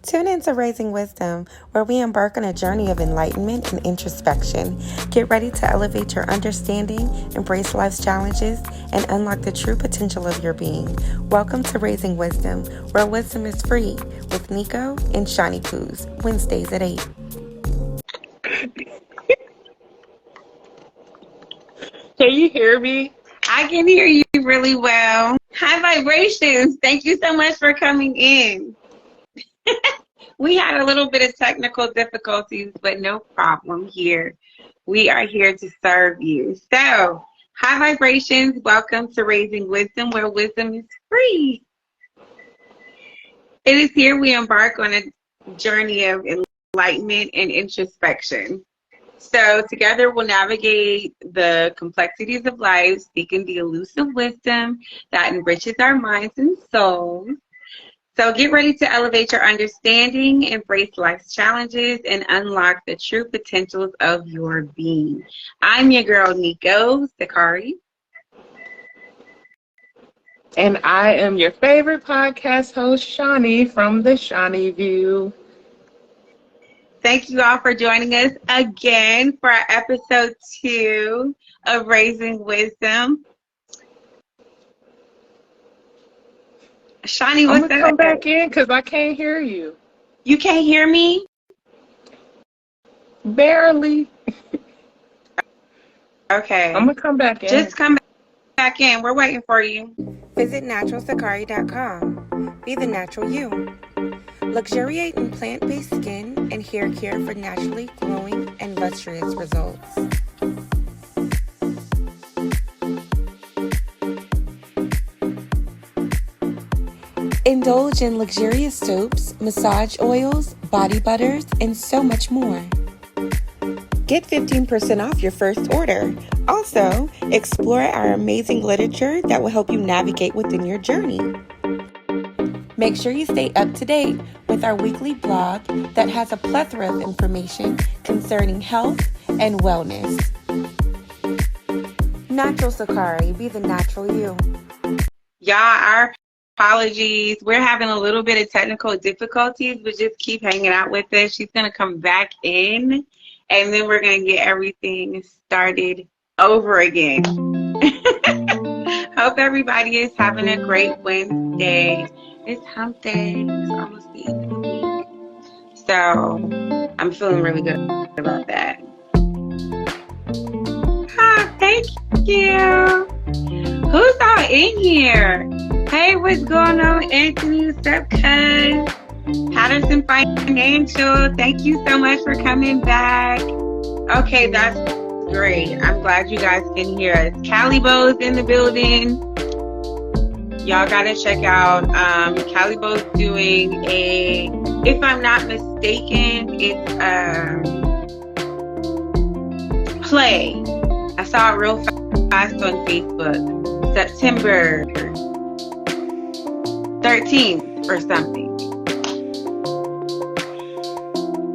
Tune into Raising Wisdom, where we embark on a journey of enlightenment and introspection. Get ready to elevate your understanding, embrace life's challenges, and unlock the true potential of your being. Welcome to Raising Wisdom, where wisdom is free, with Niko and ShuneyPoos, Wednesdays at 8. Can you hear me? I can hear you really well. High vibrations. Thank you so much for coming in. We had a little bit of technical difficulties, but no problem here. We are here to serve you. So, high vibrations, welcome to Raising Wisdom, where wisdom is free. It is here we embark on a journey of enlightenment and introspection. So together we'll navigate the complexities of life, seeking the elusive wisdom that enriches our minds and souls. So get ready to elevate your understanding, embrace life's challenges, and unlock the true potentials of your being. I'm your girl, Niko ShuneyPoos. And I am your favorite podcast host, Shawnee, from the Shawnee View. Thank you all for joining us again for our episode 2 of Raising Wisdom. Shawnee, what's I'm going to come back in because I can't hear you. You can't hear me? Barely. Okay. I'm going to come back in. Just come back in. We're waiting for you. Visit naturalsakari.com. Be the natural you. Luxuriate in plant-based skin and hair care for naturally glowing and lustrous results. Indulge in luxurious soaps, massage oils, body butters, and so much more. Get 15% off your first order. Also, explore our amazing literature that will help you navigate within your journey. Make sure you stay up to date with our weekly blog that has a plethora of information concerning health and wellness. Natural Sakari, be the natural you. Y'all, our apologies. We're having a little bit of technical difficulties, but just keep hanging out with us. She's going to come back in, and then we're going to get everything started over again. Hope everybody is having a great Wednesday. It's hump day. It's almost the end of the week. So I'm feeling really good about that. Thank you. Who's all in here? Hey, what's going on, Anthony? What's up, cuz? Patterson Financial, thank you so much for coming back. Okay, that's great. I'm glad you guys can hear us. Calibo's in the building. Y'all gotta check out Calibo's doing a, if I'm not mistaken, it's play. I saw it real fast on Facebook. September 13th or something.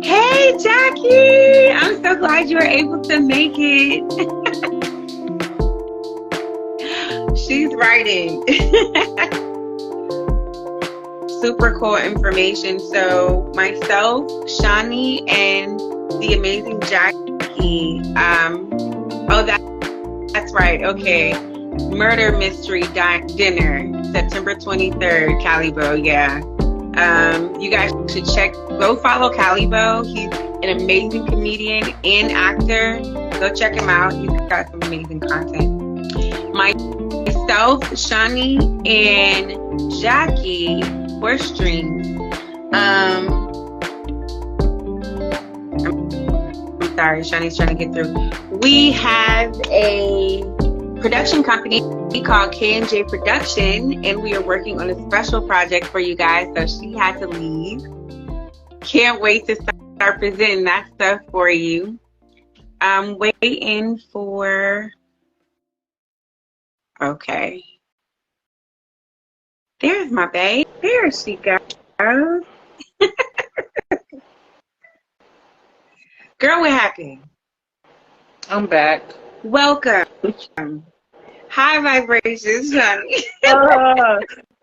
Hey Jackie! I'm so glad you were able to make it. She's writing. Super cool information. So myself, Shawnee, and the amazing Jackie. That's right. Okay. Murder Mystery Dinner, September 23rd, Calibo. Yeah. You guys should go follow Calibo. He's an amazing comedian and actor. Go check him out. He's got some amazing content. Myself, Shawnee, and Jackie were streams. I'm sorry, Shawnee's trying to get through. We have a production company called K&J Production, and we are working on a special project for you guys, so she had to leave. Can't wait to start presenting that stuff for you. I'm waiting for... Okay. There's my babe. There she goes. Girl, what happened? I'm back. Welcome. High vibrations, honey.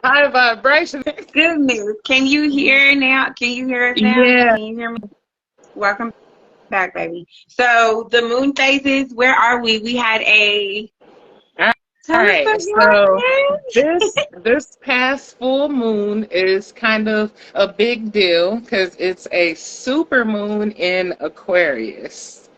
High vibration. Goodness. Can you hear now? Can you hear us now? Yeah. Can you hear me? Welcome back, baby. So the moon phases, where are we? We had a All tell us right. what you So are. this past full moon is kind of a big deal because it's a super moon in Aquarius.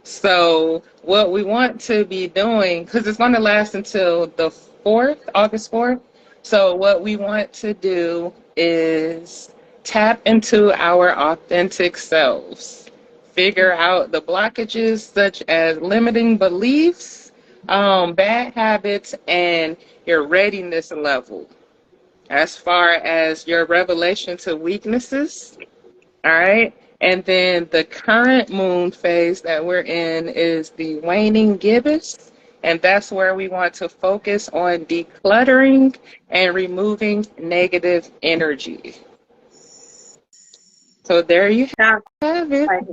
So what we want to be doing, because it's going to last until the 4th, August 4th. So what we want to do is tap into our authentic selves, figure out the blockages such as limiting beliefs, bad habits, and your readiness level. As far as your revelation to weaknesses, all right? And then the current moon phase that we're in is the waning gibbous. And that's where we want to focus on decluttering and removing negative energy. So there you Sounds have it. like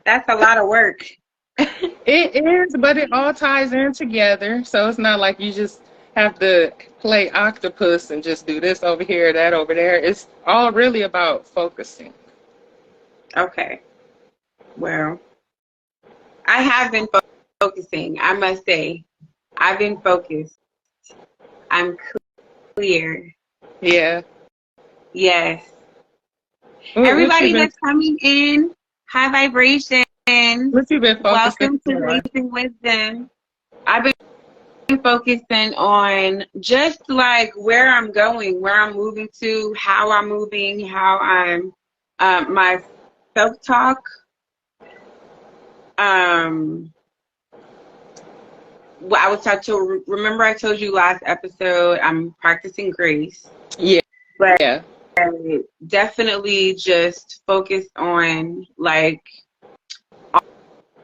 that's a lot of work. It is, but it all ties in together. So it's not like you just have to play octopus and just do this over here, that over there. It's all really about focusing. Okay. Well, I have been focusing, I must say. I've been focused. I'm clear. Yeah. Yes. What Everybody you been, that's coming in, high vibration. what you been focusing Welcome to on? Raising Wisdom. I've been focusing on just like where I'm going, where I'm moving to, how I'm moving, how I'm my self-talk. Well, I was talking to, remember I told you last episode, I'm practicing grace. Yeah. But Yeah. definitely just focus on like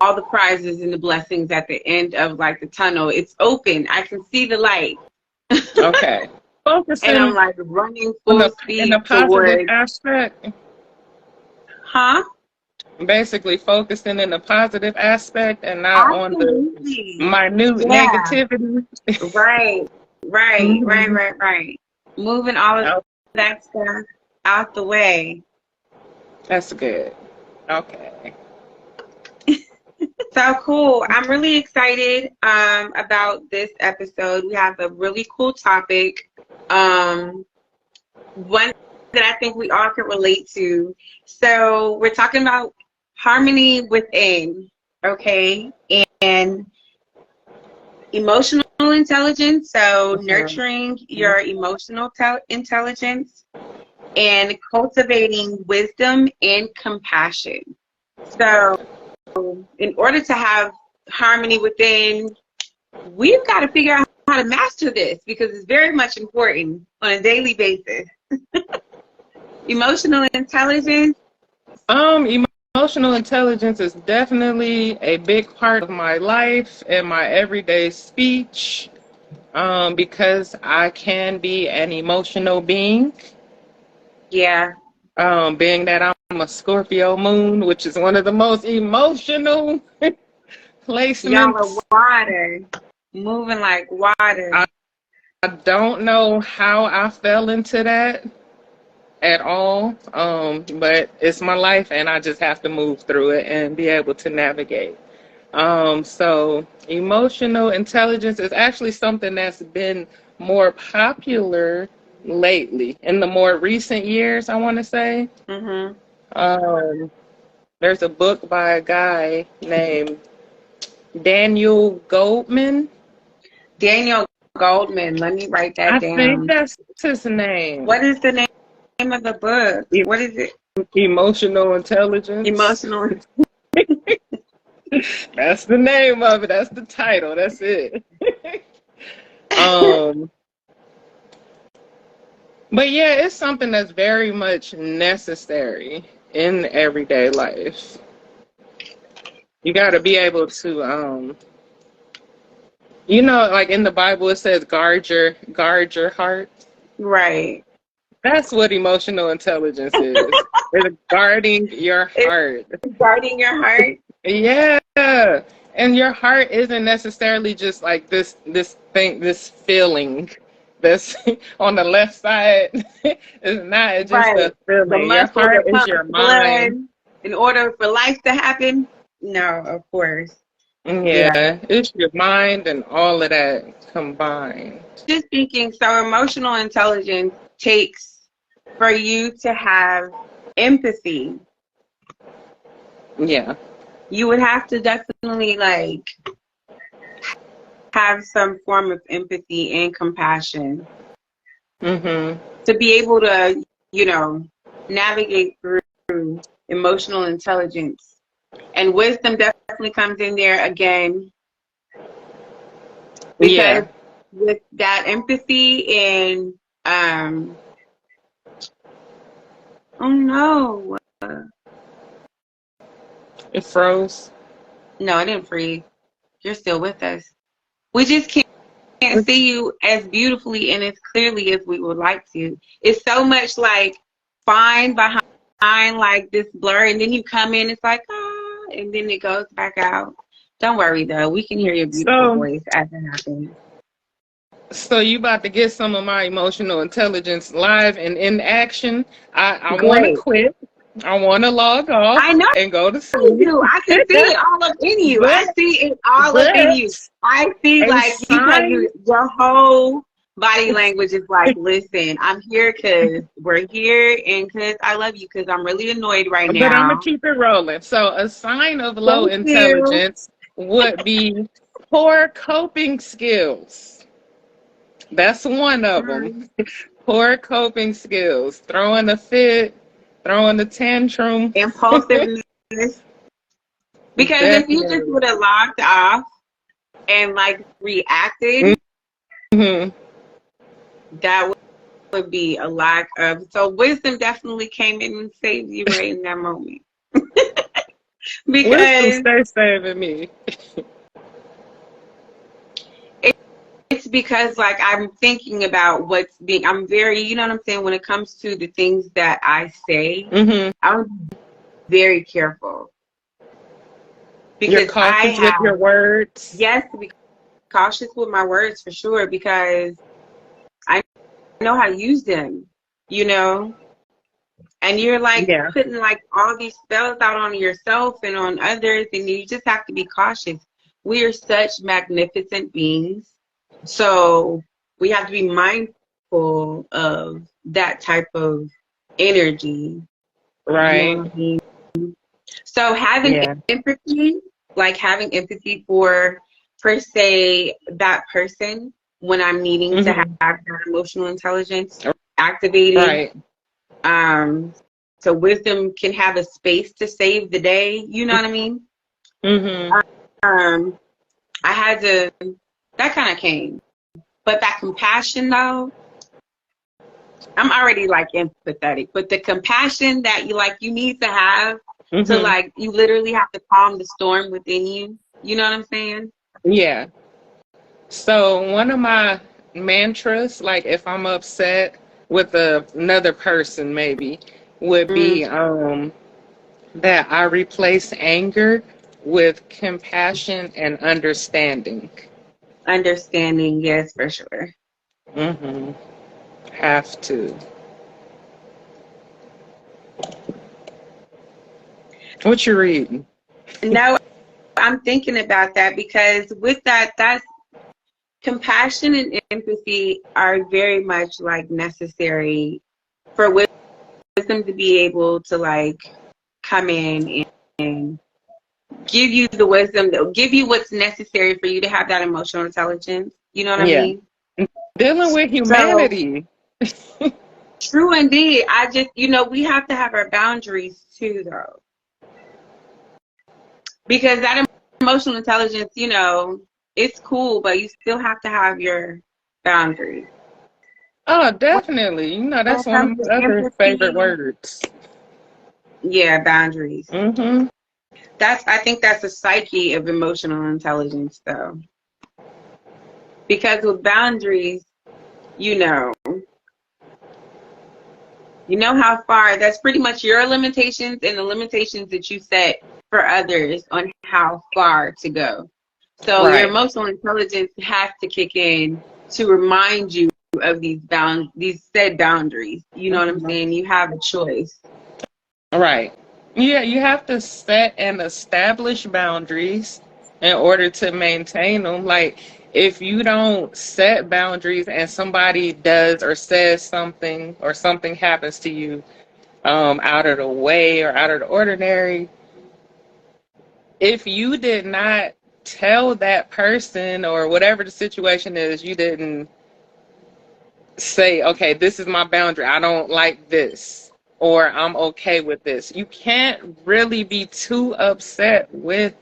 all the prizes and the blessings at the end of like the tunnel. It's open. I can see the light. Okay. Focusing And I'm like running in full in the speed positive towards. aspect. Huh? Basically focusing in the positive aspect and not on the Absolutely. minute Yeah. negativity. Right. Mhm. Right. Moving all of Oh, that stuff out the way. that's good. Okay. So cool. I'm really excited about this episode. We have a really cool topic. One that I think we all can relate to. So we're talking about harmony within, okay? And emotional intelligence, so nurturing your emotional intelligence and cultivating wisdom and compassion. So in order to have harmony within, we've got to figure out how to master this because it's very much important on a daily basis. Emotional intelligence. Emotional intelligence is definitely a big part of my life and my everyday speech. Because I can be an emotional being. Yeah. Being that I'm a Scorpio moon, which is one of the most emotional placements. Y'all are water. Moving like water. I don't know how I fell into that at all. But it's my life and I just have to move through it and be able to navigate. So emotional intelligence is actually something that's been more popular lately in the more recent years, I want to say. There's a book by a guy named Daniel Goldman. Daniel Goldman. Let me write that down. I think that's his name. What is the name of the book? What is it? Emotional Intelligence. Emotional. That's the name of it. That's the title. That's it. But yeah, it's something that's very much necessary in everyday life. You got to be able to, like in the Bible it says guard your heart. Right. That's what emotional intelligence is. It's guarding your heart. Guarding your heart. Yeah. And your heart isn't necessarily just like this feeling. that's on the left side. It's not. It's just Right. a The feeling. Your muscle heart that is pumps your the blood mind. in order for life to happen. No, of course. Yeah. Yeah, it's your mind and all of that combined. Just thinking, so emotional intelligence takes for you to have empathy. Yeah. You would have to definitely like have some form of empathy and compassion Mhm. to be able to, navigate through emotional intelligence. And wisdom definitely comes in there again because Yeah. with that empathy and oh no, It froze. no, I didn't freeze. You're still with us. We just can't see you as beautifully and as clearly as we would like to. It's so much like fine behind like this blur, and then you come in, it's like and then it goes back out. Don't worry though, we can hear your beautiful So, voice as it happens. so you about to get some of my emotional intelligence live and in action. I want to Great. quit. I want to log off I know and go to you sleep. do. I can see it all up in you. but I see it all up in you. but I see a like sign. your whole body language is like, listen, I'm here because we're here and because I love you because I'm really annoyed right But I'm gonna now. keep it rolling. So a sign of low Thank you. intelligence would be poor coping skills. That's one of them. Poor coping skills. Throwing a fit, throwing a tantrum. Impulsiveness. Because if you just Definitely. would have logged off and like reacted, Hmm. that would be a lack of. So wisdom definitely came in and saved you right in that moment. Wisdom Because stay saving me. it's because like I'm thinking about what's being, I'm very, you know what I'm saying, when it comes to the things that I say, Hmm. I'm very careful You're because I cautious with your have, words. yes, to be cautious with my words for sure because I know how to use them, you know, and you're like Yeah. putting like all these spells out on yourself and on others, and you just have to be cautious. We are such magnificent beings. So we have to be mindful of that type of energy. You know Right. what I mean? So having Yeah. empathy, like having empathy for, per se, that person when I'm needing to have Hmm. that emotional intelligence activated. Right. So wisdom can have a space to save the day. You know what I mean? Hmm. Um, I had to, that kind of came. But that compassion though, I'm already like empathetic, but the compassion that you need to have to Hmm. like, you literally have to calm the storm within you. You know what I'm saying? Yeah. So one of my mantras, like if I'm upset with another person, maybe would Mm, be that I replace anger with compassion and understanding. understanding, yes, for sure. Hmm. Have to. What you reading? No, I'm thinking about that because with that, that's compassion and empathy are very much like necessary for wisdom to be able to like come in and give you the wisdom, give you what's necessary for you to have that emotional intelligence. You know what I Yeah. mean? Dealing with So humanity. true indeed. I just, we have to have our boundaries too, though, because that emotional intelligence, it's cool, but you still have to have your boundaries. Oh, When definitely. when That's it one of comes my to other favorite empathy, words. yeah, boundaries. Hmm. I think that's a psyche of emotional intelligence, though, because with boundaries, you know. You know how far, that's pretty much your limitations and the limitations that you set for others on how far to go. So your Right. emotional intelligence has to kick in to remind you of these said boundaries. You know what I'm saying? You have a choice. Right. Yeah, you have to set and establish boundaries in order to maintain them. Like, if you don't set boundaries and somebody does or says something or something happens to you out of the way or out of the ordinary, if you did not tell that person or whatever the situation is, you didn't say, okay, this is my boundary. I don't like this, or I'm okay with this. You can't really be too upset with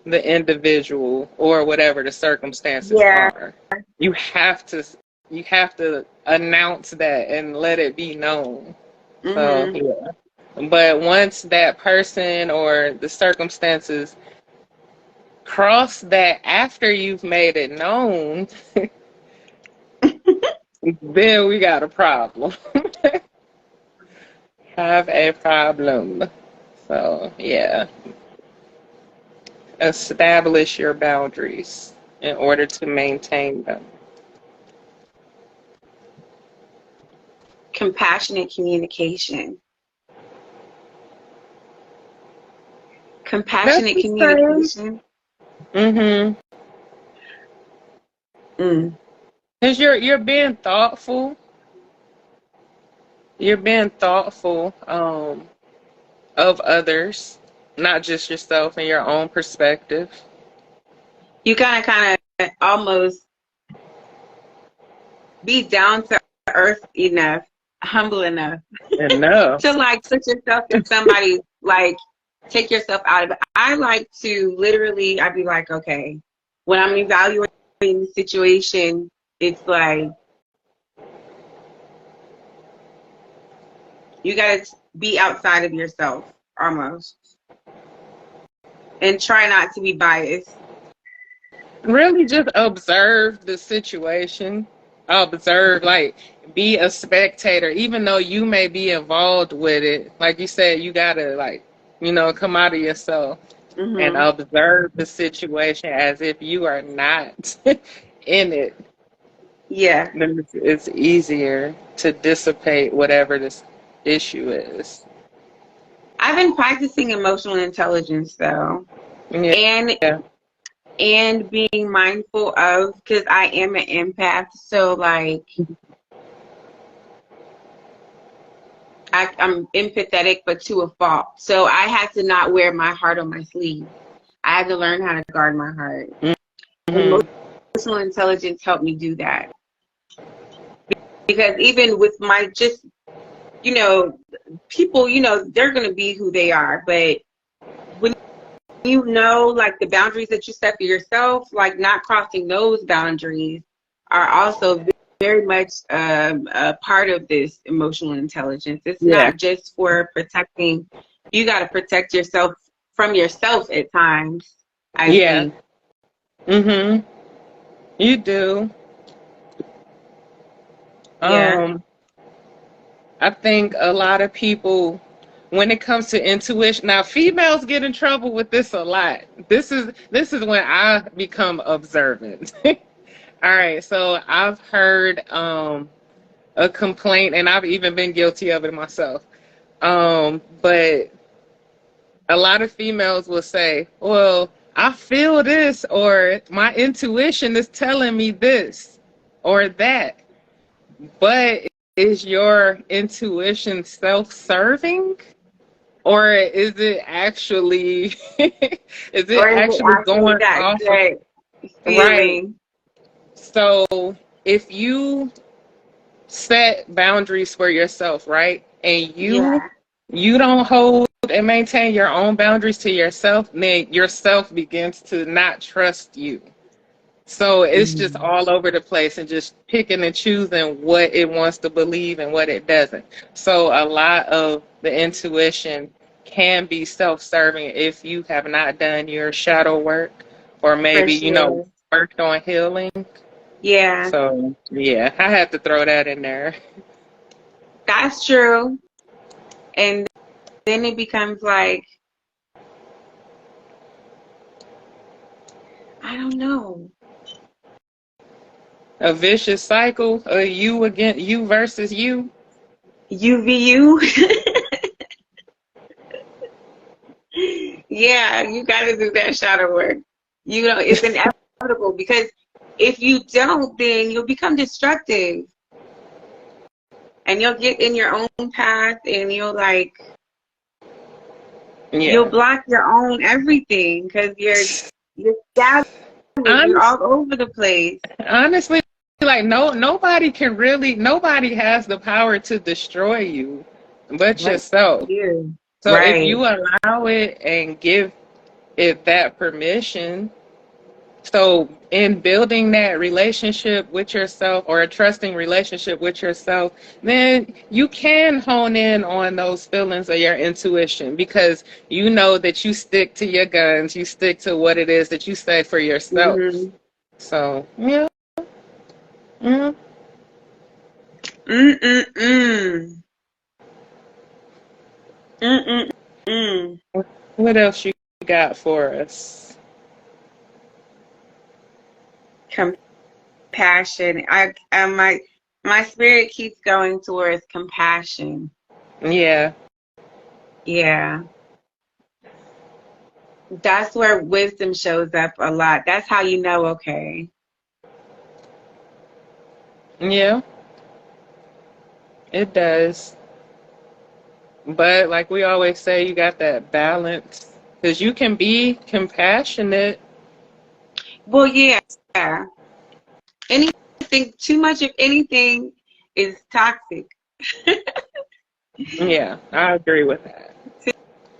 the individual or whatever the circumstances Yeah. are. You have to announce that and let it be known. So, Mm-hmm. yeah. But once that person or the circumstances cross that after you've made it known, then we got a problem. Have a problem. So, yeah. Establish your boundaries in order to maintain them. Compassionate communication. That's Compassionate the same. communication. Mm-hmm. Mm. Because you're being thoughtful. You're being thoughtful of others, not just yourself and your own perspective. You gotta kind of almost be down to earth enough, humble enough Enough. to like put yourself in somebody, like take yourself out of it. I like to literally, I'd be like, okay, when I'm evaluating the situation, it's like you gotta be outside of yourself almost, and try not to be biased. Really just observe the situation. Observe, like, be a spectator, even though you may be involved with it. Like you said, you gotta, like, come out of yourself and Mm-hmm. observe the situation as if you are not in it. Yeah. Then it's easier to dissipate whatever this issue is. I've been practicing emotional intelligence though, Yeah. and Yeah. and being mindful of, because I am an empath, so like I'm empathetic, but to a fault. So I had to not wear my heart on my sleeve. I had to learn how to guard my heart. Mm-hmm. Emotional intelligence helped me do that, because even with my just, people, they're going to be who they are, but when like the boundaries that you set for yourself, like not crossing those boundaries are also very much a part of this emotional intelligence. It's Yeah. not just for protecting. You got to protect yourself from yourself at times, I Yeah. think. Mm-hmm. You do. Yeah. I think a lot of people, when it comes to intuition, now females get in trouble with this a lot. This is when I become observant. All right, so I've heard a complaint, and I've even been guilty of it myself. But a lot of females will say, "Well, I feel this," or "My intuition is telling me this," or that. But is your intuition self-serving, or is it actually Or is it actually going that off of gut right? feeling? So if you set boundaries for yourself, right, and you Yeah. you don't hold and maintain your own boundaries to yourself, then yourself begins to not trust you. So it's just Mm. all over the place and just picking and choosing what it wants to believe and what it doesn't. So a lot of the intuition can be self-serving if you have not done your shadow work, or For maybe, sure. worked on healing. Yeah, So yeah, I had to throw that in there. that's true. And then it becomes like, I don't know. A vicious cycle of you versus you. UVU. Yeah, you got to do that shadow work. You know, it's inevitable because if you don't, then you'll become destructive and you'll get in your own path and you'll Yeah. block your own everything because you're scattered, you're all over the place. Honestly, like nobody has the power to destroy you but But yourself. you, So if right. you allow it and give it that permission, so in building that relationship with yourself or a trusting relationship with yourself, then you can hone in on those feelings of your intuition because you know that you stick to your guns, you stick to what it is that you say for yourself. Mm-hmm. So, yeah. Mm. Mm-mm-mm. Mm-mm-mm. What else you got for us? Compassion. My spirit keeps going towards compassion. Yeah. Yeah. That's where wisdom shows up a lot. That's how you know, okay. Yeah, it does. But like we always say, you got that balance because you can be compassionate. Well, yeah. Anything, too much of anything is toxic. Yeah, I agree with that.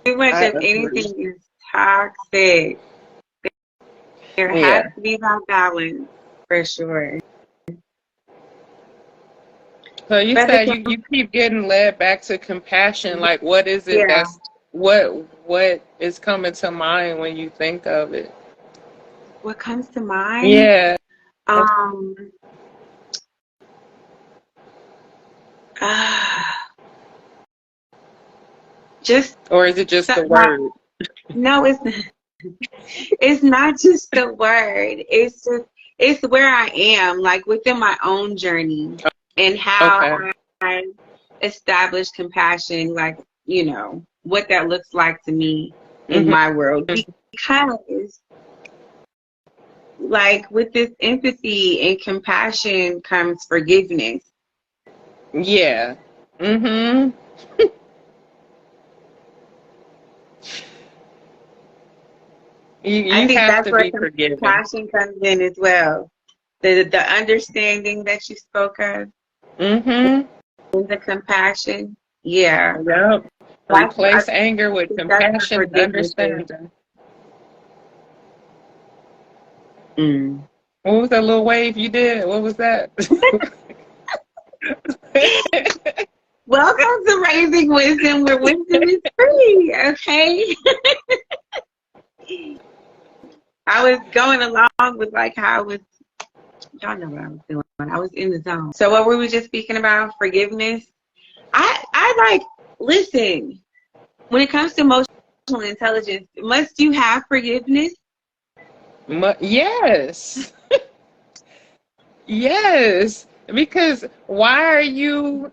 Too much I of agree. anything is toxic. There has Yeah. to be that balance for sure. So you But said the you keep getting led back to compassion. Like, what is it yeah, that's what is coming to mind when you think of it? what comes to mind? Yeah. Um, ah, just Or is it just the not. word? No, it's not just the word. It's where I am, like within my own journey and how Okay. I establish compassion, like, what that looks like to me in Hmm. my world. Because like with this empathy and compassion comes forgiveness. Yeah. Hmm. I You think have that's to where be forgiving. compassion comes in as well. The understanding that you spoke of, Hmm. and the compassion. Yeah. Yep. I Replace anger with think that's where compassion and forgiveness is. understanding. Mm. What was that little wave you did? What was that? Welcome to Raising Wisdom, where wisdom is free. Okay. I was going along with like how I was. Y'all know what I was doing. I was in the zone. So what were we just speaking about? Forgiveness. I like listen. When it comes to emotional intelligence, must you have forgiveness? Yes. Yes. Because why are you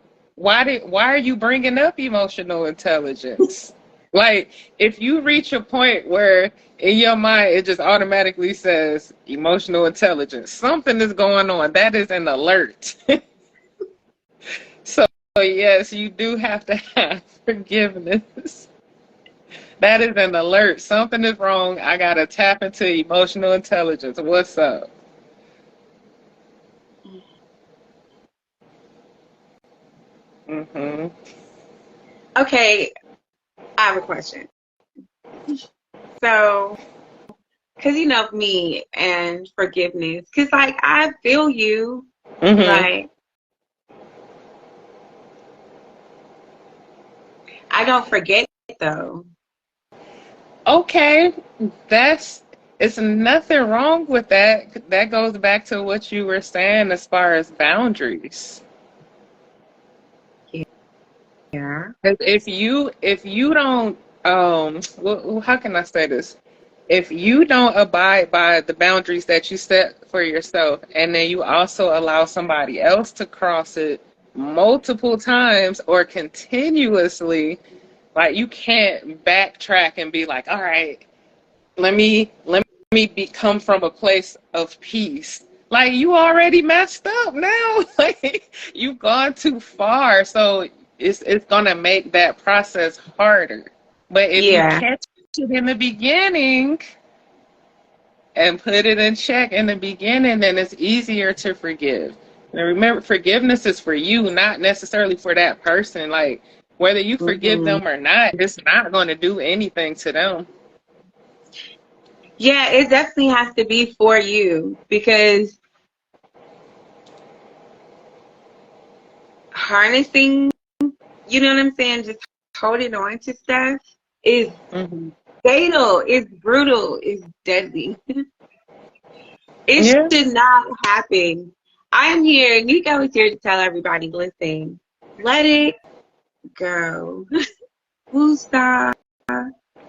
bringing up emotional intelligence? Like, if you reach a point where in your mind it just automatically says emotional intelligence, something is going on. That is an alert. So, yes, you do have to have forgiveness. That is an alert. Something is wrong. I got to tap into emotional intelligence. What's up? Hmm. Okay, I have a question. So, because you know me and forgiveness, because like I feel you, Hmm. like I don't forget though. Okay, that's it's nothing wrong with that. That goes back to what you were saying as far as boundaries. Yeah. 'Cause if you don't how can I say this? if you don't abide by the boundaries that you set for yourself, and then you also allow somebody else to cross it multiple times or continuously, like you can't backtrack and be like, all right, let me come from a place of peace. Like you already messed up now. Like you've gone too far. So it's gonna make that process harder. But if you Yeah. catch it in the beginning and put it in check in the beginning, then it's easier to forgive. And remember, forgiveness is for you, not necessarily for that person. Like whether you forgive Hmm. them or not, it's not going to do anything to them. Yeah, it definitely has to be for you because harnessing, you know what I'm saying, just holding on to stuff is Hmm. fatal, it's brutal, it's deadly. It Yeah. should not happen. I'm here, Niko is here to tell everybody, listen, let it go. Woosah,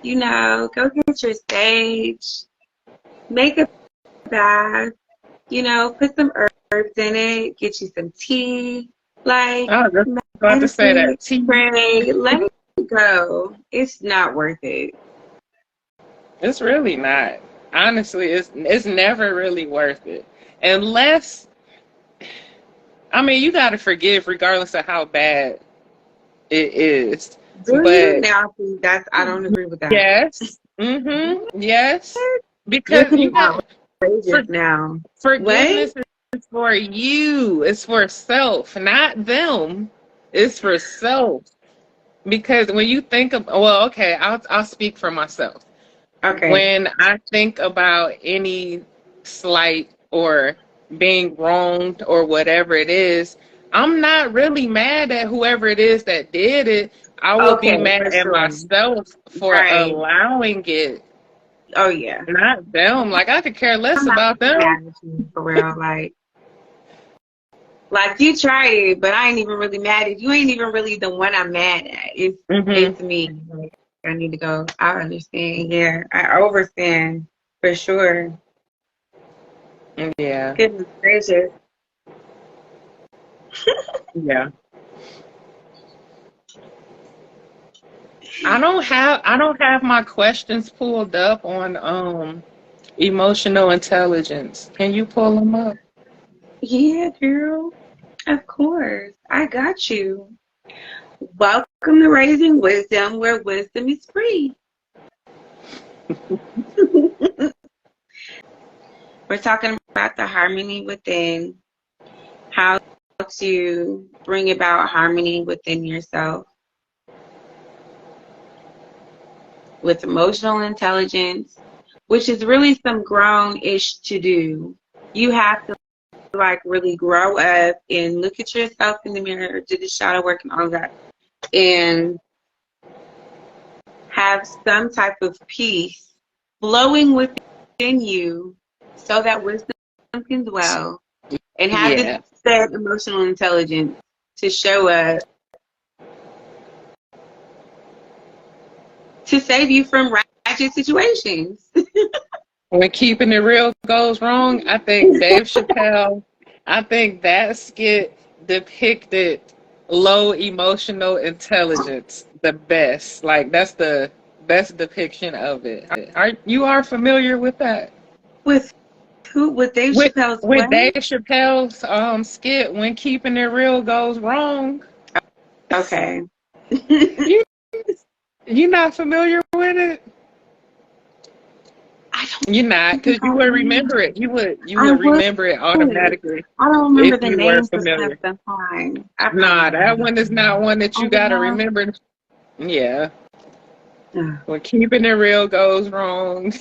go get your sage, make a bath, put some herbs in it, get you some tea, like I was just about to say meditate, that. Tea. pray, let it go. It's not worth it. It's really not. Honestly, it's never really worth it. Unless, I mean, you got to forgive regardless of how bad it is. Do you? But Now, see, I don't agree with that. yes, yes, You're because you getting got for, outrageous now. What? forgiveness is for you. It's for self, not them. It's for self. Because when you think of, well, okay, I'll speak for myself. Okay. When I think about any slight or being wronged or whatever it is, I'm not really mad at whoever it is that did it. I would be Okay, mad for at sure. myself for Right. allowing it, Oh, yeah. not them. Like I could care less I'm not about them. mad at you, for real. Like you tried it, but I ain't even really mad at you. Ain't even really the one I'm mad at. It's me. Like I need to go. I understand. Yeah, I overstand for sure. Yeah, Goodness gracious. yeah. I don't have my questions pulled up on emotional intelligence. Can you pull them up? Yeah, girl. Of course. I got you. Welcome to Raising Wisdom, where wisdom is free. We're talking about the harmony within, how to bring about harmony within yourself with emotional intelligence, which is really some grown-ish to do. You have to really grow up and look at yourself in the mirror, do the shadow work and all that, and have some type of peace flowing within you so that wisdom can dwell and have this Yeah. said emotional intelligence to show up to save you from ratchet situations. When keeping it real goes wrong, I think that skit depicted low emotional intelligence the best. Like that's the best depiction of it. Are familiar with that? With who? With Dave With Chappelle's with what? Dave Chappelle's skit when keeping it real goes wrong. Okay. You you not familiar with it? I You're not, don't think because I you would am. remember it. You I would would. remember it I automatically don't if remember the you were names of stuff familiar. sometimes. I Nah, promise that you. one is not one that I you do gotta not. remember. Yeah. Ugh. When keeping it real goes wrong.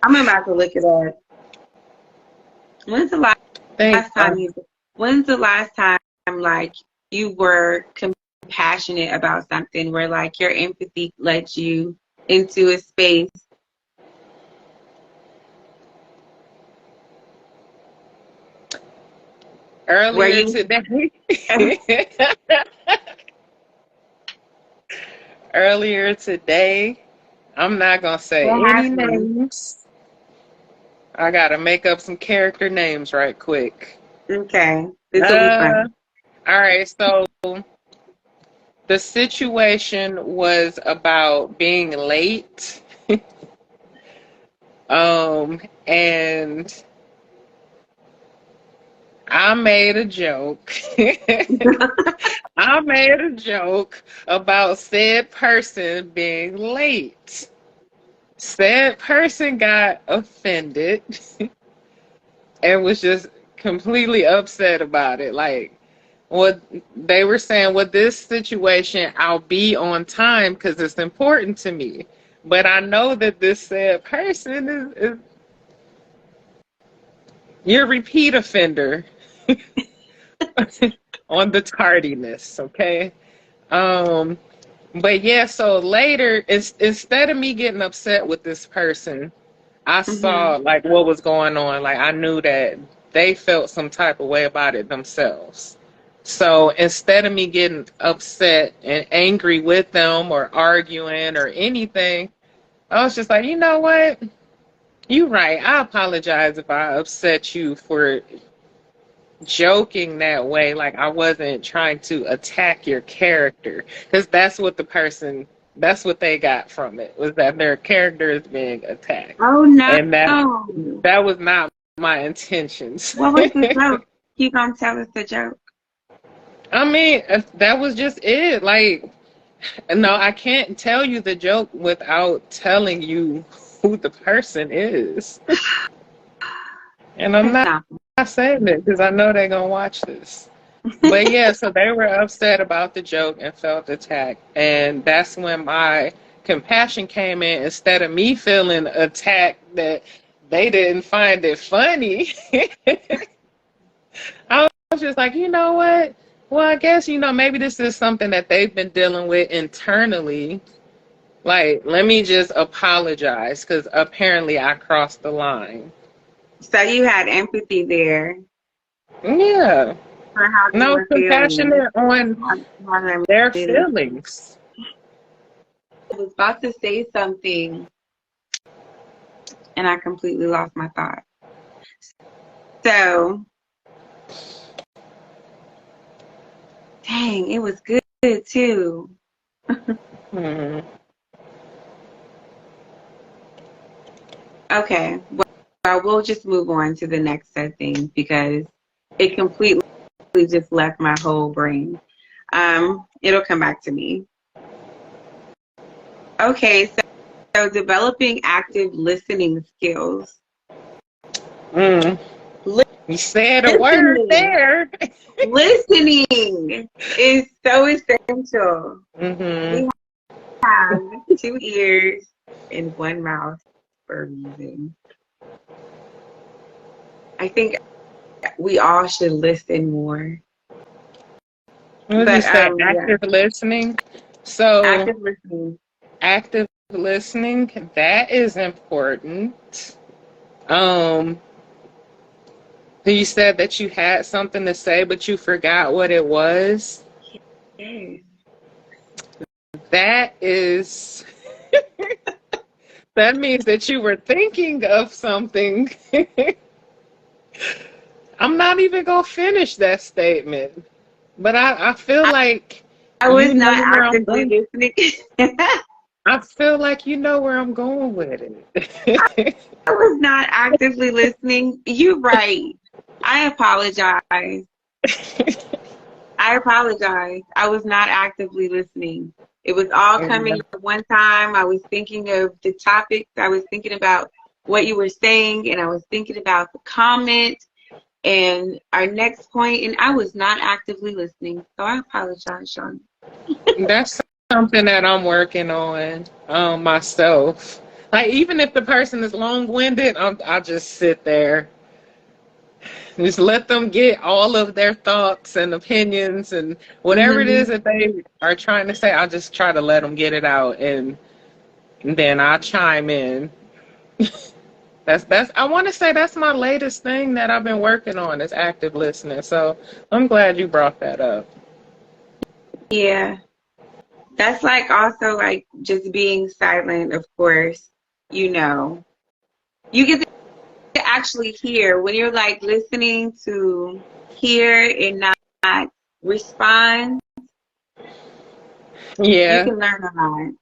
I'm about to look it up. When's the last Thank time you? When's the last time like you were compassionate about something where like your empathy led you into a space where earlier you? today. Earlier today, I'm not gonna say What any happened? names. I gotta make up some character names right quick. Okay. This will be Uh, fun. all right. So the situation was about being late. And I made a joke. I made a joke about said person being late. Said person got offended and was just completely upset about it. Like, what they were saying, with this situation, I'll be on time because it's important to me. But I know that this said person is you're a repeat offender on the tardiness, okay? Um, but yeah, so later, instead of me getting upset with this person, I Hmm. saw like what was going on. Like I knew that they felt some type of way about it themselves. So instead of me getting upset and angry with them or arguing or anything, I was just like, you know what? You're right. I apologize if I upset you for joking that way. Like I wasn't trying to attack your character, because that's what they got from it, was that their character is being attacked, Oh and no. that was not my intentions. What was the joke? You gonna tell us the joke? I mean, that was just it. Like, no, I can't tell you the joke without telling you who the person is, and I'm It's not not. saying it because I know they're gonna watch this. But yeah, so they were upset about the joke and felt attacked. And that's when my compassion came in. Instead of me feeling attacked that they didn't find it funny, I was just like, you know what? Well, I guess, maybe this is something that they've been dealing with internally. Like, let me just apologize because apparently I crossed the line. So you had empathy there Yeah. for how And you I was were feeling. compassionate on How that their made it. feelings. I was about to say something and I completely lost my thought. So, dang, it was good too. Hmm. Okay, well, we'll just move on to the next set thing because it completely just left my whole brain. It'll come back to me. Okay, so developing active listening skills. Mm. You said a word Listening, there. listening is so essential. Hmm. We have 2 ears and 1 mouth for a reason. I think we all should listen more. What did you But say? yeah, Active listening. So, active listening. active listening, that is important. Um, you said that you had something to say, but you forgot what it was. Yes. That is, that means that you were thinking of something. I'm not even going to finish that statement, but I feel I, like I you was know not where I'm actively going. listening. I feel like you know where I'm going with it. I was not actively listening. You're right. I apologize. I apologize. I was not actively listening. It was all coming at one time. I was thinking of the topics. I was thinking about what you were saying, and I was thinking about the comment and our next point, and I was not actively listening. So I apologize, Sean. That's something that I'm working on myself. Like, even if the person is long-winded, I'll just sit there. Just let them get all of their thoughts and opinions and whatever it is Hmm. that they are trying to say. I'll just try to let them get it out, and then I'll chime in. That's I want to say that's my latest thing that I've been working on, is active listening. So I'm glad you brought that up. Yeah. That's like also like just being silent, of course, you know. You get to actually hear when you're like listening to hear and not respond, you Yeah, can learn a lot.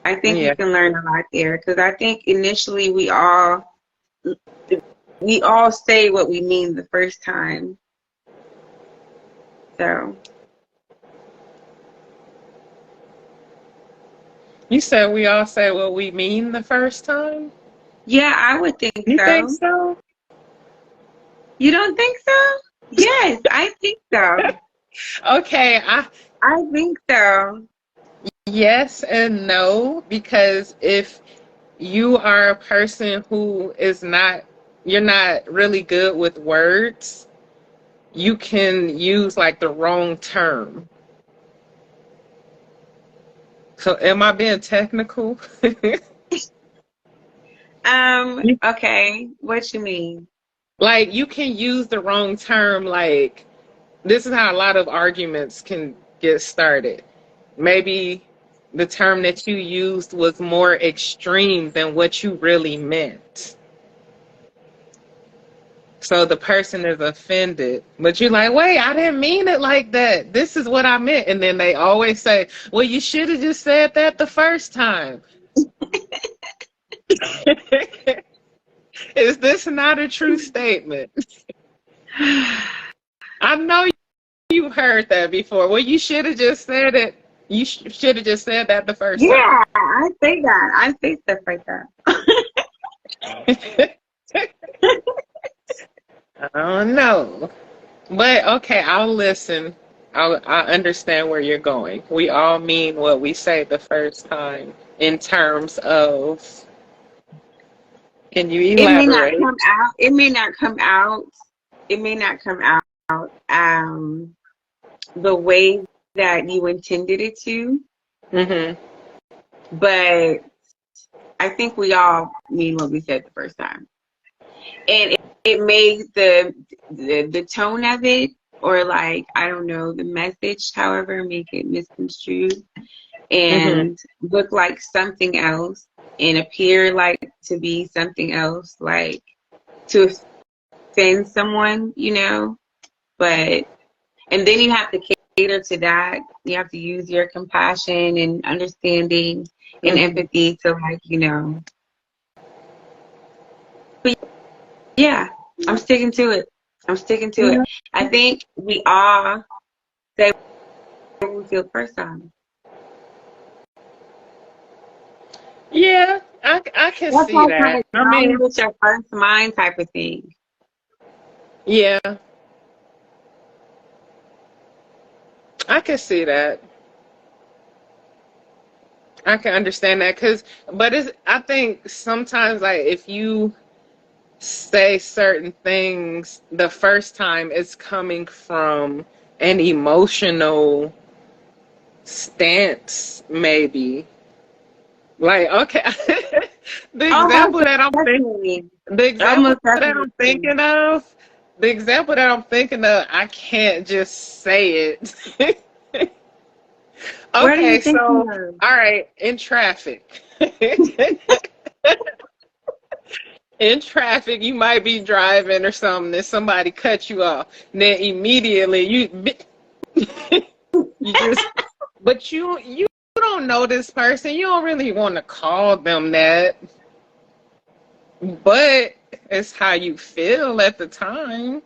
I think you yeah. can learn a lot there because I think initially we all say what we mean the first time. So You said we all say what we mean the first time? yeah, I would think You think so. so? You don't think so? Yes, I think so. Okay, I think so. yes and no, because if you are a person who is not, you're not really good with words, you can use like the wrong term. So am I being technical? Okay. What you mean? Like you can use the wrong term. Like this is how a lot of arguments can get started. Maybe the term that you used was more extreme than what you really meant. So the person is offended, but you're like, wait, I didn't mean it like that. This is what I meant. And then they always say, well, you should have just said that the first time. Is this not a true statement? I know you've heard that before. Well, you should have just said it. You should have just said that the first time. Yeah, I say that. I say stuff like that. I don't know. But okay, I'll listen. I understand where you're going. We all mean what we say the first time in terms of, can you It may not elaborate? come out. It may not come out. It may not come out the way that you intended it to. Mm-hmm. But I think we all mean what we said the first time. And it made the tone of it, or like, I don't know, the message, however, make it misconstrued Mm-hmm. and look like something else and appear like to be something else, like to offend someone, you know. But and then you have to cater to that. You have to use your compassion and understanding and Mm-hmm. empathy to, like, you know. But yeah, I'm sticking to it. I'm sticking to it. I think we all say what we feel the first time. Yeah, I can That's see like kind that. of I going mean, with your first mind type of thing. yeah, I can see that. I can understand that but I think sometimes like if you say certain things the first time, it's coming from an emotional stance, maybe. Like, okay, the Almost example that I'm thinking, definitely. the example Almost that I'm definitely. thinking of, the example that I'm thinking of, I can't just say it. What are you Okay, thinking so, of? all right, in traffic. In traffic, you might be driving or something, and somebody cut you off. And then immediately you just, but you don't know this person. You don't really want to call them that, but it's how you feel at the time.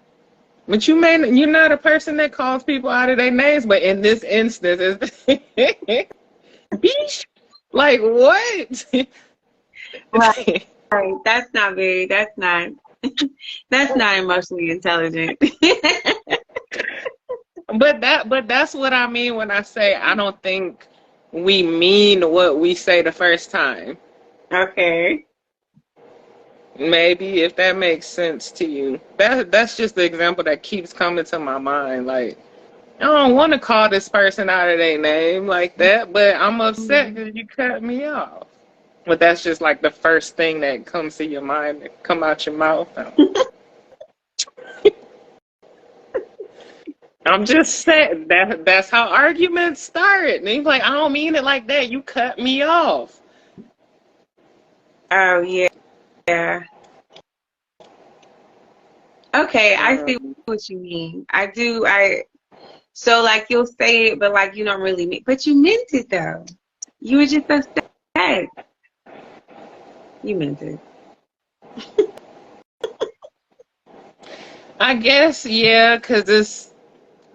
But you're not a person that calls people out of their names. But in this instance, it's Beesh. Like what? Right. That's not that's not emotionally intelligent. But that's what I mean when I say I don't think we mean what we say the first time. Okay. Maybe if that makes sense to you. That's just the example that keeps coming to my mind. Like I don't want to call this person out of their name like that, but I'm upset because you cut me off. But that's just like the first thing that comes to your mind, that come out your mouth. I'm just saying that's how arguments start. And he's like, I don't mean it like that. You cut me off. Oh yeah. Yeah. Okay, I see Um, what you mean. I do. So like you'll say it, but like you don't really mean. But you meant it though. You were just upset. You meant it. I guess, yeah, because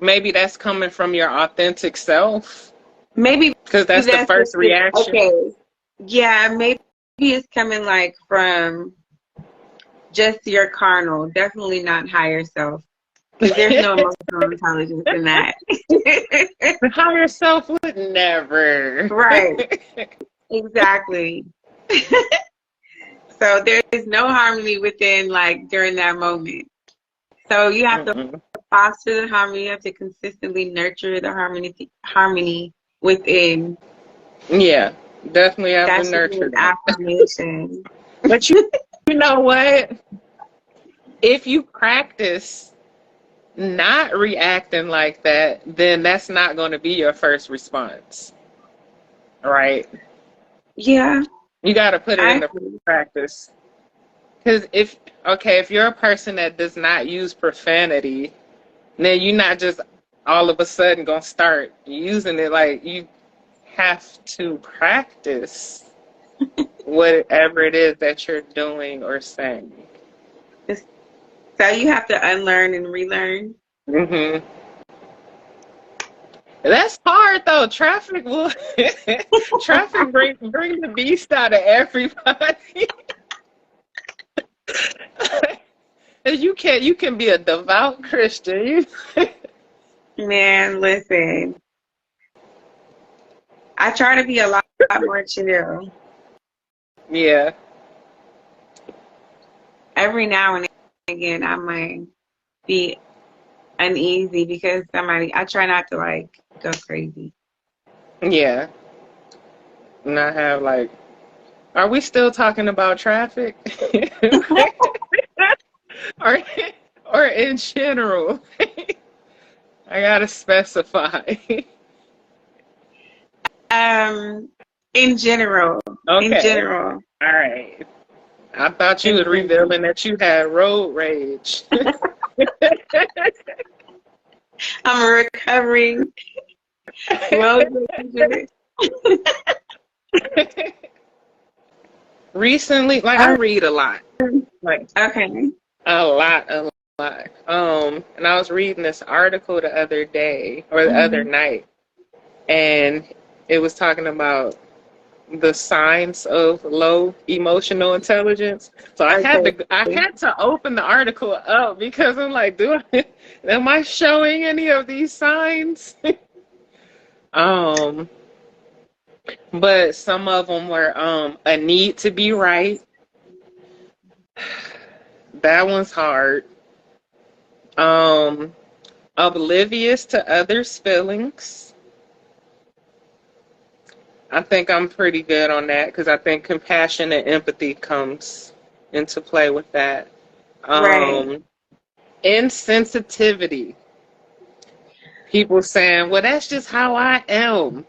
maybe that's coming from your authentic self. Maybe Because that's the that's first just reaction. okay. Yeah, maybe it's coming like from just your carnal, definitely not higher self. Because there's no emotional intelligence in that. The higher self would never. Right. Exactly. So there is no harmony within like during that moment. So you have to Mm-mm. foster the harmony. You have to consistently nurture the harmony within. Yeah, definitely have to That should be nurture an that. affirmation. But you know what? If you practice not reacting like that, then that's not going to be your first response, right? Yeah, You got to put it I into agree. practice. Because if you're a person that does not use profanity, then you're not just all of a sudden going to start using it. Like, you have to practice whatever it is that you're doing or saying. So you have to unlearn and relearn. hmm That's hard though. Traffic will traffic bring the beast out of everybody. You can be a devout Christian. Man, listen. I try to be a lot more chill. Yeah. Every now and again, I might be uneasy because I try not to like go crazy. Yeah. And I have like, are we still talking about traffic? or or in general? I gotta specify. Um, in general, in Okay. general, All right. I thought you in was general. revealing that you had road rage. I'm a recovering road rager. Recently, like I read a lot, like Okay. a lot. And I was reading this article the other day or the other Mhm. night, and it was talking about the signs of low emotional intelligence. So Okay. I had to open the article up because I'm like, am I showing any of these signs? um, but some of them were a need to be right. That one's hard. Um, Oblivious to others' feelings. I think I'm pretty good on that because I think compassion and empathy comes into play with that. Right. Um, Insensitivity. People saying, well, that's just how I am.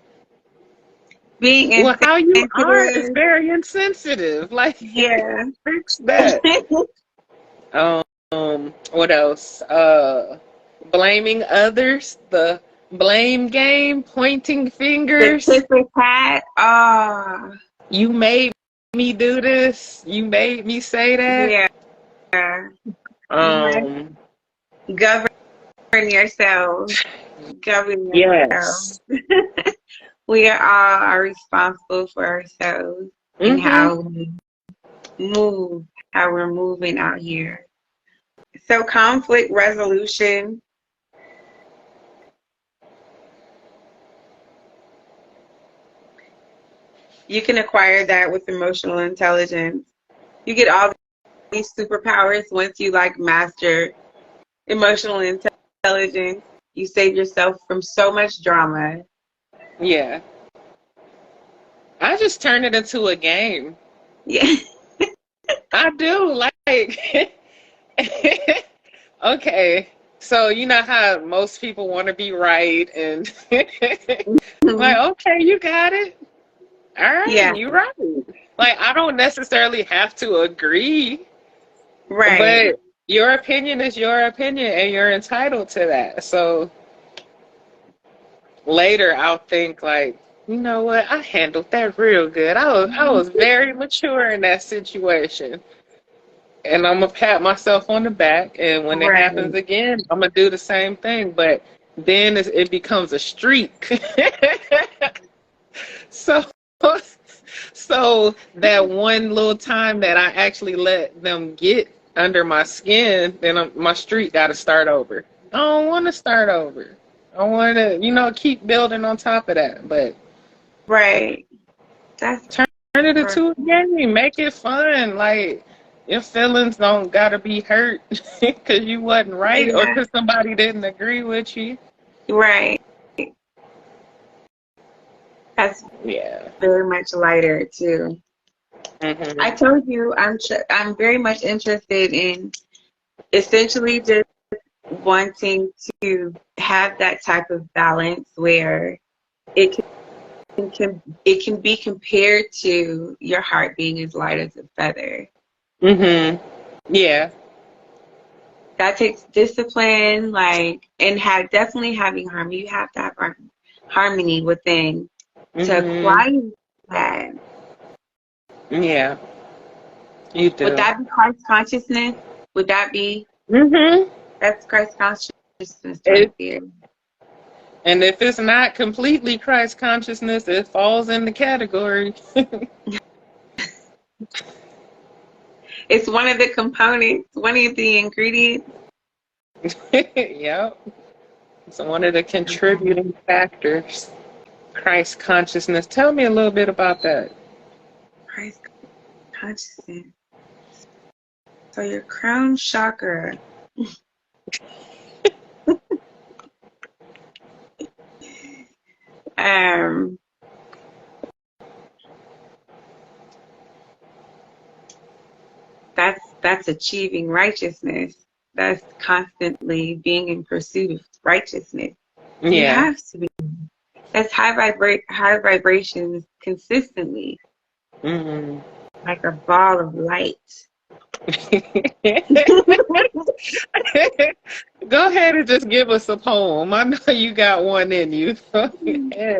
Being Well, how you are is insensitive. very insensitive. Like, Yeah. fix that. What else? Blaming others, the blame game, pointing The fingers. tit for tat. Oh, You made me do this. You made me say that. yeah. You must Um, govern yourself. Govern yourself. yes. We are responsible for ourselves and Mm-hmm. how we move, how we're moving out here. So conflict resolution. You can acquire that with emotional intelligence. You get all these superpowers once you like master emotional intelligence. You save yourself from so much drama. Yeah. I just turn it into a game. Yeah. I do. Like, okay. So you know how most people want to be right and like, okay, you got it. All right, Yeah, you're right. Like, I don't necessarily have to agree, right, but your opinion is your opinion and you're entitled to that. So later I'll think like, you know what, I handled that real good. I was very mature in that situation. And I'm gonna pat myself on the back, and when it happens right, again, I'm gonna do the same thing. But then it becomes a streak. So, so that one little time that I actually let them get under my skin, then my streak got to start over. I don't want to start over. I want to, keep building on top of that. But right. That's turn it for into a game. Make it fun. Like, your feelings don't got to be hurt because you wasn't right or yeah, because somebody didn't agree with you. right. That's Yeah. very much lighter too. I Hmm. told you I'm very much interested in essentially just wanting to have that type of balance where it it can be compared to your heart being as light as a feather. Hmm. Yeah. That takes discipline, like, and definitely having harmony. You have to have harmony within to Hmm. acquire that. Yeah. You Would do. that be Christ consciousness? Would that be Hmm. that's Christ consciousness right It, there? and if it's not completely Christ consciousness, it falls in the category. It's one of the components, one of the ingredients. Yep. It's one of the contributing factors. Christ consciousness. Tell me a little bit about that. Christ consciousness. So your crown chakra. Um, that's achieving righteousness. That's constantly being in pursuit of righteousness. You Yeah. have to be. That's high vibrations consistently, Hmm. like a ball of light. Go ahead and just give us a poem. I know you got one in you. Yeah.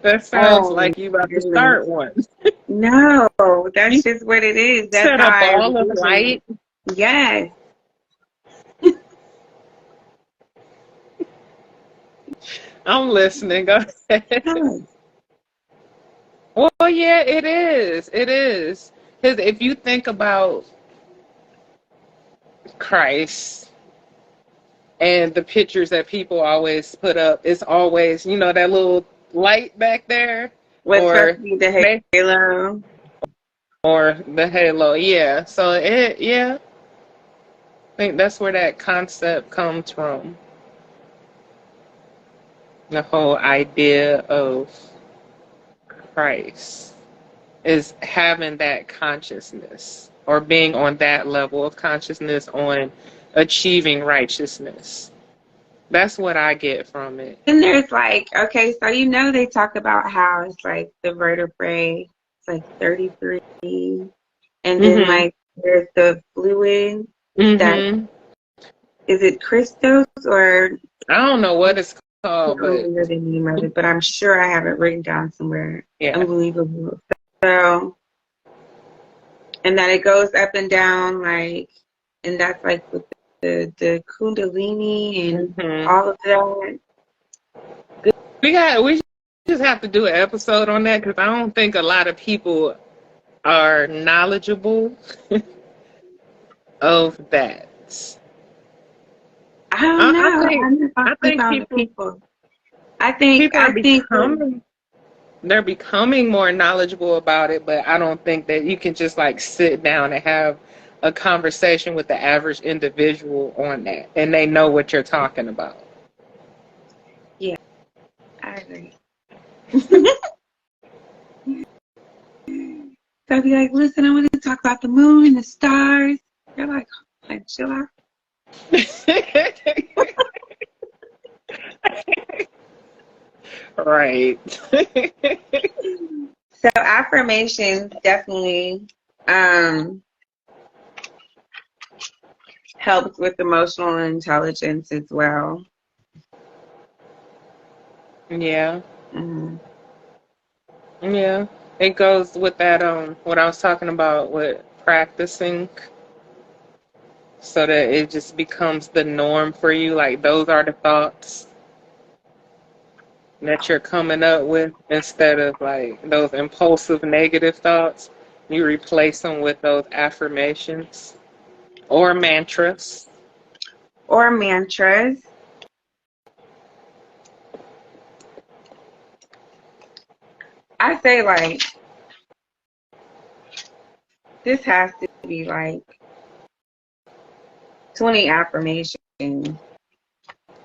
That sounds Oh like you my about to goodness. start one. No, that's You just what it is. That's said how a I ball of envision light. it. Yes. I'm listening. Go ahead. Yes. Well, yeah, it is. It is. Because if you think about Christ and the pictures that people always put up, it's always, that little light back there, What's supposed or to be the may- halo? or the halo. Yeah. So yeah, I think that's where that concept comes from. The whole idea of Christ is having that consciousness or being on that level of consciousness on achieving righteousness. That's what I get from it. Then there's like, okay, so they talk about how it's like the vertebrae, it's like 33, and then Mhm. like there's the fluid that Mhm. is it crystals or I don't know I what it's can't called, but remember the name of it, but I'm sure I have it written down somewhere. yeah. Unbelievable. So, and that it goes up and down like, and that's like with the kundalini and Mhm. all of that. We just have to do an episode on that because I don't think a lot of people are knowledgeable of that. I don't I know. think I never I sleep think on the people people. I think people are I think becoming they're becoming more knowledgeable about it, but I don't think that you can just like sit down and have a conversation with the average individual on that and they know what you're talking about. yeah, I agree. So I'd be like, listen, I want to talk about the moon and the stars. They're like chill out. Right. So affirmations definitely helps with emotional intelligence as well. Yeah. Mhm. Yeah. It goes with that what I was talking about with practicing so that it just becomes the norm for you. Like those are the thoughts that you're coming up with instead of like those impulsive negative thoughts. You replace them with those affirmations or mantras. Or mantras. I say like this has to be like 20 affirmations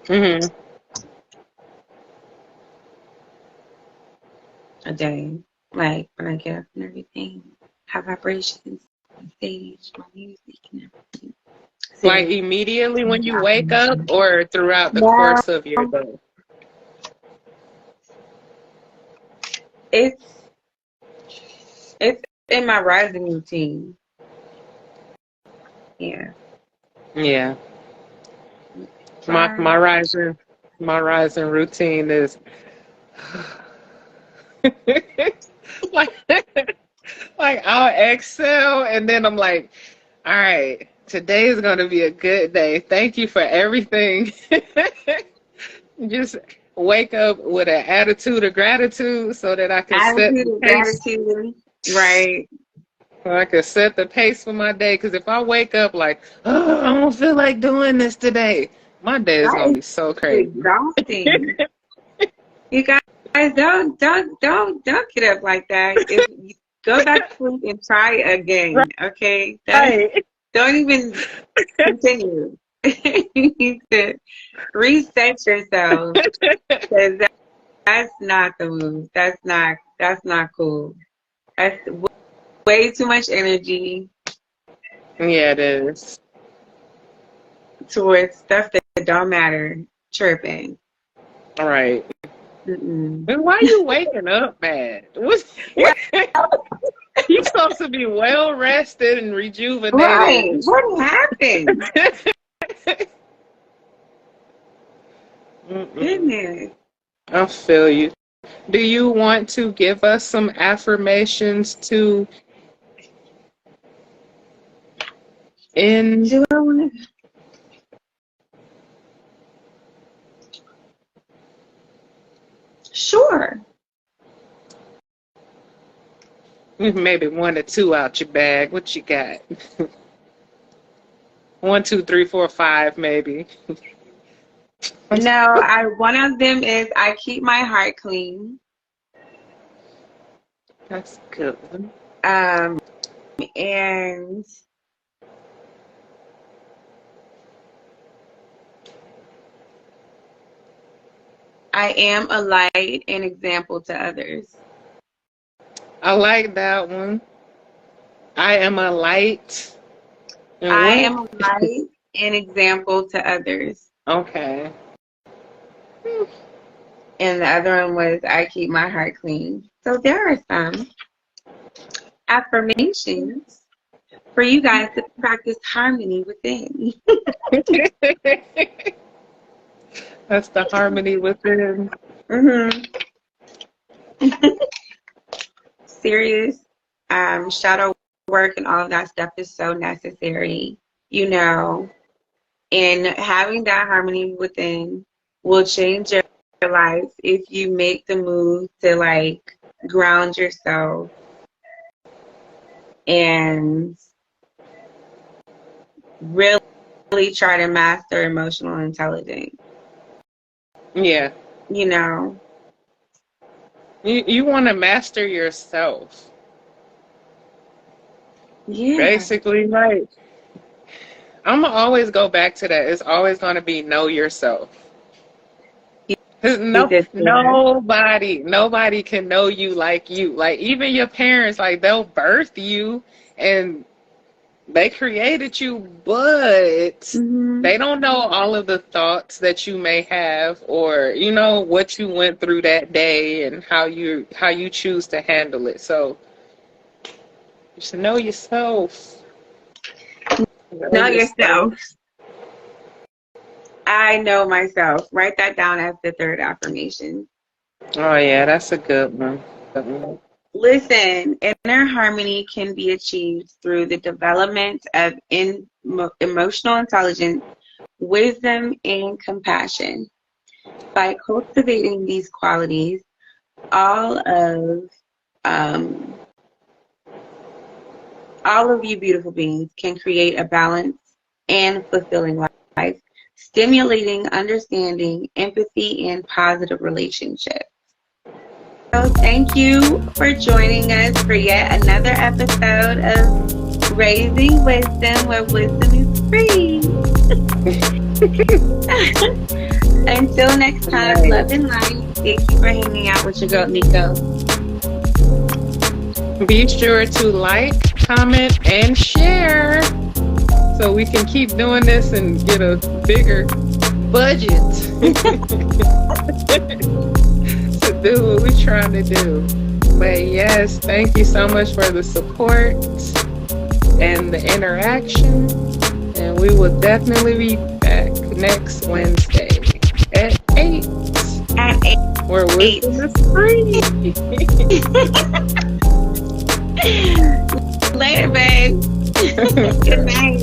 Hmm. a day. Like when I get up and everything, have vibrations on stage, my music and everything. Like Say immediately when you wake up affirmations. or throughout the Now course of your day. it's it's in my rising routine. Yeah. Yeah. My Fine. my rising my rising routine is like like I'll exhale and then I'm like, all right, today is gonna be a good day. Thank you for everything. Just wake up with an attitude of gratitude so that I can set Attitude the of pace. gratitude. Right. So I can set the pace for my day. Because if I wake up like, oh, I don't feel like doing this today, my day is That gonna is be so crazy. exhausting. You guys don't get up like that. If you go back to sleep and try again, okay? Right. Don't even continue. You need to reset yourself because that's not the move. That's not cool. That's way too much energy Yeah, it is. towards stuff that don't matter. Tripping. All right. Mm-mm. And why you waking up mad? What's Well, you supposed to be well rested and right. rejuvenated. What happened? Mm-mm. Goodness. I feel you. Do you want to give us some affirmations to end? Do I want to? Sure. Maybe one or two out your bag. What you got? One, two, three, four, five, maybe. No, one of them is I keep my heart clean. That's good. Um, and I am a light and example to others. I like that one. I am a light. And I what? am a light and example to others. Okay. And the other one was I keep my heart clean. So there are some affirmations for you guys to practice harmony within. That's the harmony within. Mm-hmm. Serious shadow work and all of that stuff is so necessary, you know, and having that harmony within will change your life if you make the move to like ground yourself and really try to master emotional intelligence, Yeah. you know. You want to master yourself. Yeah, Basically, like, I'm going to always go back to that. It's always going to be know yourself. 'Cause you did that. nobody can know you like you. Like, even your parents, like, they'll birth you and they created you, but Mhm. they don't know all of the thoughts that you may have, or what you went through that day and how you choose to handle it. So you should know yourself. Know yourself. I know myself. Write that down as the third affirmation. Oh yeah, that's a good one. Good one. Listen, inner harmony can be achieved through the development of emotional intelligence, wisdom, and compassion. By cultivating these qualities, all of you beautiful beings can create a balanced and fulfilling life, stimulating understanding, empathy, and positive relationships. So thank you for joining us for yet another episode of Raising Wisdom, where wisdom is free. Until next time, love and light. Thank you for hanging out with your girl, Niko. Be sure to like, comment, and share so we can keep doing this and get a bigger budget to do what we're trying to do. But yes, thank you so much for the support and the interaction. And we will definitely be back next Wednesday at 8. At 8. Where wisdom is free. Later, babe. Good night.